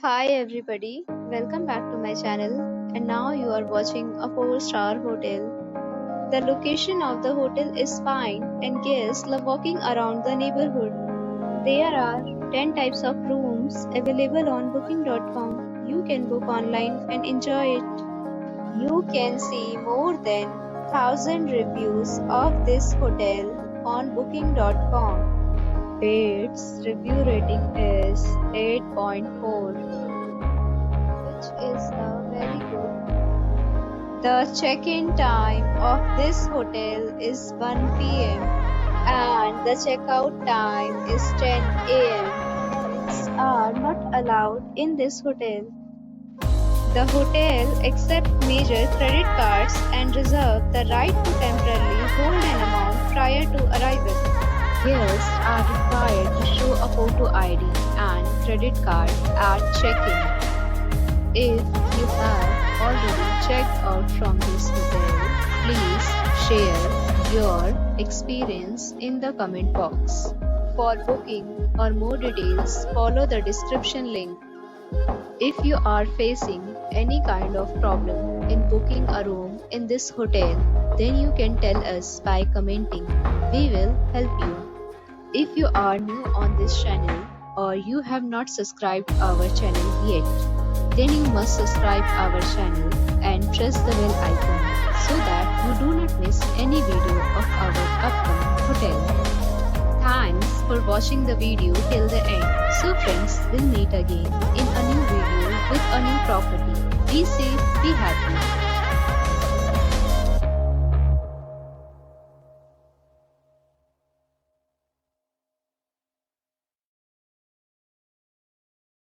Hi everybody, welcome back to my channel and now you are watching a 4-star hotel. The location of the hotel is fine and guests love walking around the neighborhood. There are 10 types of rooms available on booking.com. You can book online and enjoy it. You can see more than 1000 reviews of this hotel on booking.com. Its review rating is 8.4, which is very good. The check-in time of this hotel is 1 p.m. and the checkout time is 10 a.m. Pets are not allowed in this hotel. The hotel accepts major credit cards and reserves the right to temporarily hold an amount prior to arrival. Guests are required to show a photo ID and credit card at check-in. If you have already checked out from this hotel, please share your experience in the comment box. For booking or more details, follow the description link. If you are facing any kind of problem in booking a room in this hotel, then you can tell us by commenting. We will help you. If you are new on this channel or you have not subscribed our channel yet, then you must subscribe our channel and press the bell icon so that you do not miss any video of our upcoming hotel. Thanks for watching the video till the end. So friends, we'll meet again in a new video with a new property. Be safe, be happy.